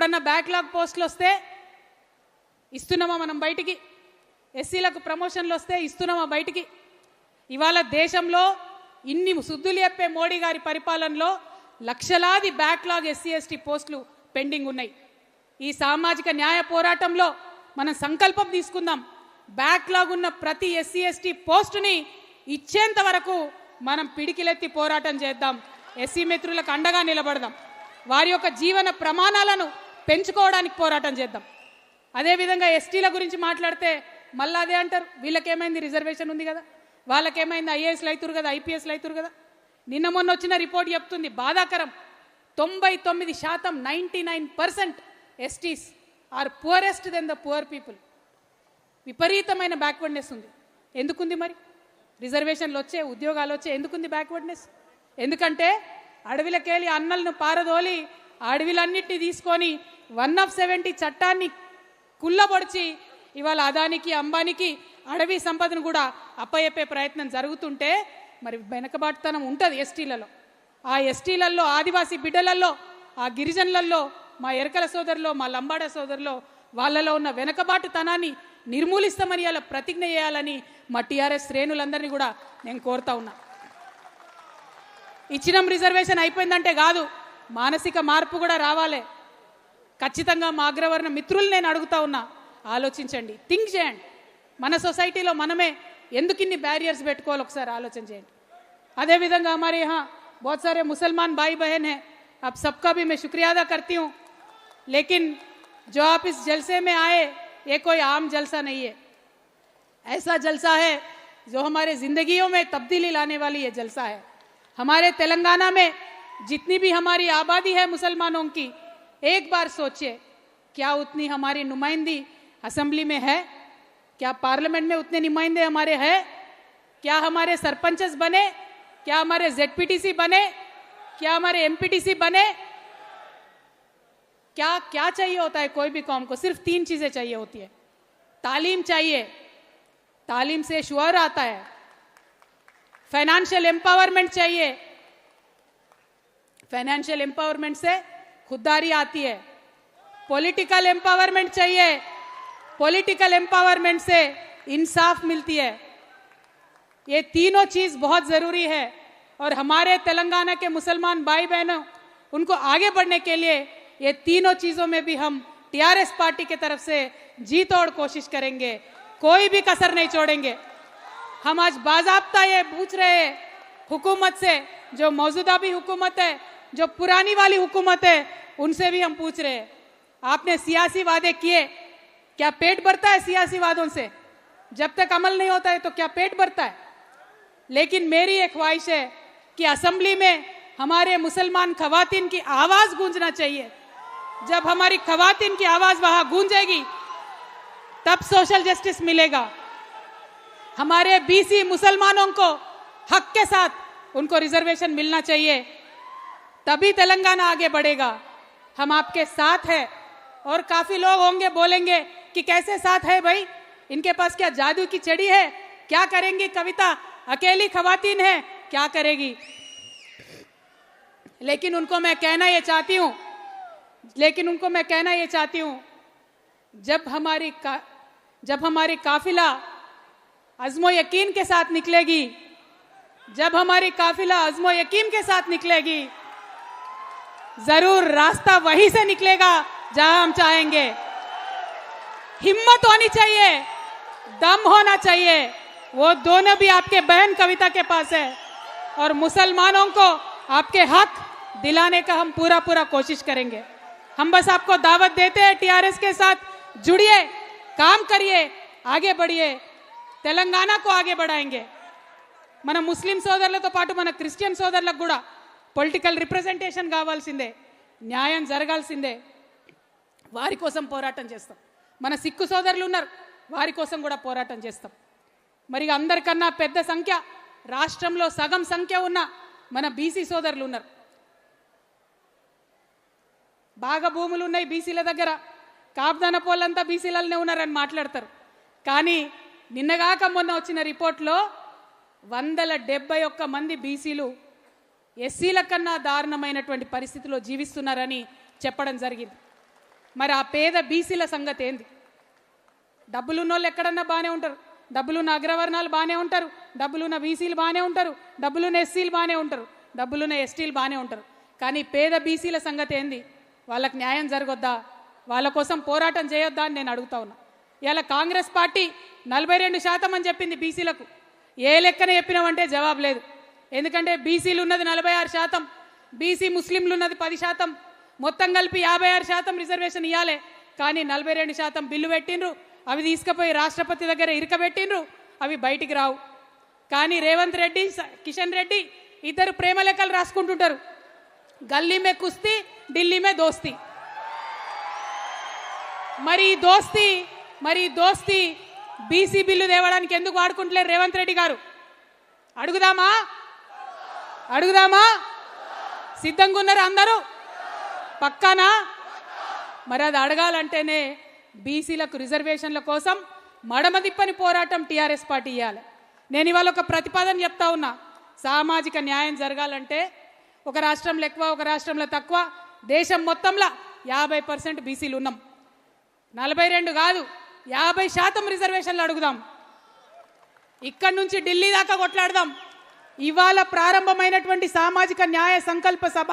ఎప్పుడన్నా బ్యాక్లాగ్ పోస్టులు వస్తే ఇస్తున్నామా మనం బయటికి? ఎస్సీలకు ప్రమోషన్లు వస్తే ఇస్తున్నామా బయటికి? ఇవాళ దేశంలో ఇన్ని శుద్ధులు చెప్పే మోడీ గారి పరిపాలనలో లక్షలాది బ్యాక్లాగ్ ఎస్సీ ఎస్టీ పోస్టులు పెండింగ్ ఉన్నాయి. ఈ సామాజిక న్యాయ పోరాటంలో మనం సంకల్పం తీసుకుందాం. బ్యాక్లాగ్ ఉన్న ప్రతి ఎస్సీ ఎస్టీ పోస్టుని ఇచ్చేంత వరకు మనం పిడికిలెత్తి పోరాటం చేద్దాం. ఎస్సీ మిత్రులకు అండగా నిలబడదాం. వారి యొక్క జీవన ప్రమాణాలను పెంచుకోవడానికి పోరాటం చేద్దాం. అదేవిధంగా ఎస్టీల గురించి మాట్లాడితే మళ్ళీ అదే అంటారు, వీళ్ళకేమైంది, రిజర్వేషన్ ఉంది కదా, వాళ్ళకేమైంది, ఐఏఎస్లు అవుతారు కదా, ఐపీఎస్లు అవుతారు కదా. నిన్న మొన్న వచ్చిన రిపోర్ట్ చెప్తుంది బాధాకరం, 99% 99% STs are poorest then the poor people. విపరీతమైన బ్యాక్వర్డ్నెస్ ఉంది. ఎందుకుంది మరి? రిజర్వేషన్లు వచ్చే, ఉద్యోగాలు వచ్చే, ఎందుకుంది బ్యాక్వర్డ్నెస్? ఎందుకంటే అడవిలకెళ్ళి అన్నలను పారదోలి అడవిలన్నింటినీ తీసుకొని 170 చట్టాన్ని కుల్లబొడిచి ఇవాళ అదానికి అంబానికి అడవి సంపదను కూడా అప్పయెప్పే ప్రయత్నం జరుగుతుంటే మరి వెనకబాటుతనం ఉంటుంది ఎస్టీలలో. ఆ ఎస్టీలలో, ఆదివాసీ బిడ్డలలో, ఆ గిరిజనులలో, మా ఎరకల సోదరులో, మా లంబాడ సోదరులో వాళ్ళలో ఉన్న వెనకబాటుతనాన్ని నిర్మూలిస్తామని అలా ప్రతిజ్ఞ చేయాలని మా టీఆర్ఎస్ శ్రేణులందరినీ కూడా నేను కోరుతా ఉన్నా. ఇచ్చినం రిజర్వేషన్ అయిపోయిందంటే కాదు, మానసిక మార్పు కూడా రావాలి. ఖచ్చితంగా మా అగ్రవర్ణ మిత్రులు నేను అడుగుతా ఉన్నా, ఆలోచించండి, థింక్ చేయండి. మన సొసైటీలో మనమే ఎందుకు ఇన్ని బ్యారియర్స్ పెట్టుకోవాలి ఒకసారి ఆలోచన చేయండి. అదేవిధంగా हमारे यहाँ बहुत सारे मुसलमान भाई बहन हैं, आप सबका भी मैं शुक्रिया अदा करती हूँ. लेकिन जो आप इस जलसे में आए ये कोई आम जलसा नहीं है. ऐसा जलसा है जो हमारे जिंदगियों में तब्दीली लाने वाली ये जलसा है. हमारे तेलंगाना में जितनी भी हमारी आबादी है मुसलमानों की, एक बार सोचिए क्या उतनी हमारी नुमाइंदी असेंबली में है? क्या पार्लियामेंट में उतने नुमाइंदे हमारे हैं? क्या हमारे सरपंचस बने? क्या हमारे जेडपीटीसी बने? क्या हमारे एमपीटीसी बने? क्या क्या चाहिए होता है कोई भी कौम को? सिर्फ 3 चीजें चाहिए होती है. तालीम चाहिए, तालीम से शुअर आता है. फाइनेंशियल एम्पावरमेंट चाहिए, फाइनेंशियल एम्पावरमेंट से खुददारी आती है. पॉलिटिकल एम्पावरमेंट चाहिए, पॉलिटिकल एम्पावरमेंट से इंसाफ मिलती है. ये तीनों चीज बहुत जरूरी है. और हमारे तेलंगाना के मुसलमान भाई बहनों, उनको आगे बढ़ने के लिए ये तीनों चीजों में भी हम टीआरएस पार्टी की तरफ से जी तोड़ कोशिश करेंगे, कोई भी कसर नहीं छोड़ेंगे. हम आज बाज़ाब्ता ये पूछ रहे हैं हुकूमत से, जो मौजूदा भी हुकूमत है, जो पुरानी वाली हुकूमत है, उनसे भी हम पूछ रहे हैं, आपने सियासी वादे किए, क्या पेट भरता है सियासी वादों से? जब तक अमल नहीं होता है तो क्या पेट भरता है? लेकिन मेरी एक ख्वाहिश है कि असेंबली में हमारे मुसलमान खवातीन की आवाज गूंजना चाहिए. जब हमारी खवातीन की आवाज वहां गूंजेगी तब सोशल जस्टिस मिलेगा. हमारे बीसी मुसलमानों को हक के साथ उनको रिजर्वेशन मिलना चाहिए, तभी तेलंगाना आगे बढ़ेगा. हम आपके साथ हैं. और काफी लोग होंगे बोलेंगे कि कैसे साथ है भाई, इनके पास क्या जादू की छड़ी है, क्या करेंगी कविता, अकेली खवातीन है, क्या करेगी? लेकिन उनको मैं कहना ये चाहती हूं, जब हमारी काफिला अज़्मो यकीन के साथ निकलेगी, जब हमारी काफिला अज़्मो यकीन के साथ निकलेगी, जरूर रास्ता वहीं से निकलेगा जहां हम चाहेंगे. हिम्मत होनी चाहिए, दम होना चाहिए. वो दोनों भी आपके बहन कविता के पास है. और मुसलमानों को आपके हक दिलाने का हम पूरा कोशिश करेंगे. हम बस आपको दावत देते हैं, टीआरएस के साथ जुड़िए, काम करिए, आगे बढ़िए, तेलंगाना को आगे बढ़ाएंगे. మన ముస్లిం సోదరులతో పాటు మన క్రిస్టియన్ సోదరులకు కూడా పొలిటికల్ రిప్రజెంటేషన్ కావాల్సిందే, న్యాయం జరగాల్సిందే. వారి కోసం పోరాటం చేస్తాం. మన సిక్కు సోదరులు ఉన్నారు, వారి కోసం కూడా పోరాటం చేస్తాం. మరి అందరికన్నా పెద్ద సంఖ్య, రాష్ట్రంలో సగం సంఖ్య ఉన్న మన బీసీ సోదరులు ఉన్నారు. బాగా భూములు ఉన్నాయి బీసీల దగ్గర, కాపుదాన పోలంతా బీసీలనే ఉన్నారని మాట్లాడతారు. కానీ నిన్నగాక మొన్న వచ్చిన రిపోర్ట్లో 171 మంది బీసీలు ఎస్సీల కన్నా దారుణమైనటువంటి పరిస్థితిలో జీవిస్తున్నారని చెప్పడం జరిగింది. మరి ఆ పేద బీసీల సంగతి ఏంది? డబ్బులున్న వాళ్ళు ఎక్కడన్నా బాగానే ఉంటారు, డబ్బులున్న అగ్రవర్ణాలు బాగానే ఉంటారు, డబ్బులున్న బీసీలు బాగానే ఉంటారు, డబ్బులున్న ఎస్సీలు బాగానే ఉంటారు, డబ్బులున్న ఎస్టీలు బాగానే ఉంటారు. కానీ పేద బీసీల సంగతి ఏంది? వాళ్ళకి న్యాయం జరగొద్దా? వాళ్ళ కోసం పోరాటం చేయొద్దా అని నేను అడుగుతా ఉన్నా. ఇలా కాంగ్రెస్ పార్టీ 42% అని చెప్పింది బీసీలకు. ఏ లెక్కన చెప్పినామంటే జవాబు లేదు. ఎందుకంటే బీసీలు ఉన్నది 46%, బీసీ ముస్లింలు ఉన్నది 10%, మొత్తం కలిపి 56% రిజర్వేషన్ ఇవ్వాలి. కానీ 42% బిల్లు పెట్టిండ్రు, అవి తీసుకుపోయి రాష్ట్రపతి దగ్గర ఇరకబెట్టిండ్రు, అవి బయటికి రావు. కానీ రేవంత్ రెడ్డి, కిషన్ రెడ్డి ఇద్దరు ప్రేమ లెక్కలు రాసుకుంటుంటారు. గల్లీ మే కుస్తీ, ఢిల్లీ మే దోస్తీ. మరి ఈ దోస్తీ బీసీ బిల్లు తేవడానికి ఎందుకు వాడుకుంటలేరు రేవంత్ రెడ్డి గారు? అడుగుదామా? సిద్ధంగా ఉన్నారు అందరూ? పక్కానా? మరి అది అడగాలంటేనే బీసీలకు రిజర్వేషన్ల కోసం మడమదిప్పని పోరాటం టీఆర్ఎస్ పార్టీ ఇవ్వాలి. నేను ఇవాళ ఒక ప్రతిపాదన చెప్తా ఉన్నా. సామాజిక న్యాయం జరగాలంటే ఒక రాష్ట్రంలో ఎక్కువ, ఒక రాష్ట్రంలో తక్కువ, దేశం మొత్తంలో 50% బీసీలు ఉన్నాం. 42 కాదు, 50% రిజర్వేషన్లు అడుగుదాం. ఇక్కడి నుంచి ఢిల్లీ దాకా కొట్లాడదాం. ఇవాళ ప్రారంభమైనటువంటి సామాజిక న్యాయ సంకల్ప సభ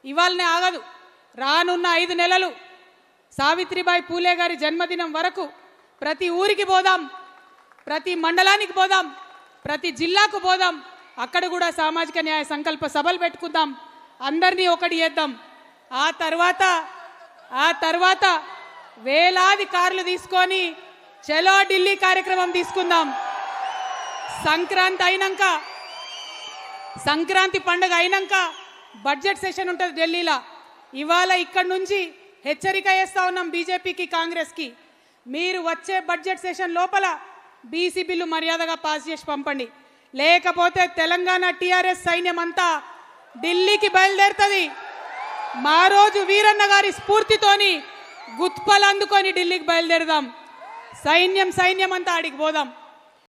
ఇవాళనే ఆగదు. రానున్న 5 నెలలు సావిత్రిబాయి పూలే గారి జన్మదినం వరకు ప్రతి ఊరికి పోదాం, ప్రతి మండలానికి పోదాం, ప్రతి జిల్లాకు పోదాం. అక్కడ కూడా సామాజిక న్యాయ సంకల్ప సభలు పెట్టుకుందాం, అందరినీ ఒకటి చేద్దాం. ఆ తర్వాత వేలాది కార్లు తీసుకొని చలో ఢిల్లీ కార్యక్రమం తీసుకుందాం. సంక్రాంతి పండుగ అయినాక బడ్జెట్ సెషన్ ఉంటుంది ఢిల్లీలో. ఇవాళ ఇక్కడ నుంచి హెచ్చరిక చేస్తా ఉన్నాం బీజేపీకి, కాంగ్రెస్కి. మీరు వచ్చే బడ్జెట్ సెషన్ లోపల బీసీ బిల్లు మర్యాదగా పాస్ చేసి పంపండి. లేకపోతే తెలంగాణ టీఆర్ఎస్ సైన్యం అంతా ఢిల్లీకి బయలుదేరుతుంది. మా రోజు వీరన్న గారి స్ఫూర్తితోని గుత్పలు అందుకొని ఢిల్లీకి బయలుదేరదాం. సైన్యం అంతా ఆడికి పోదాం.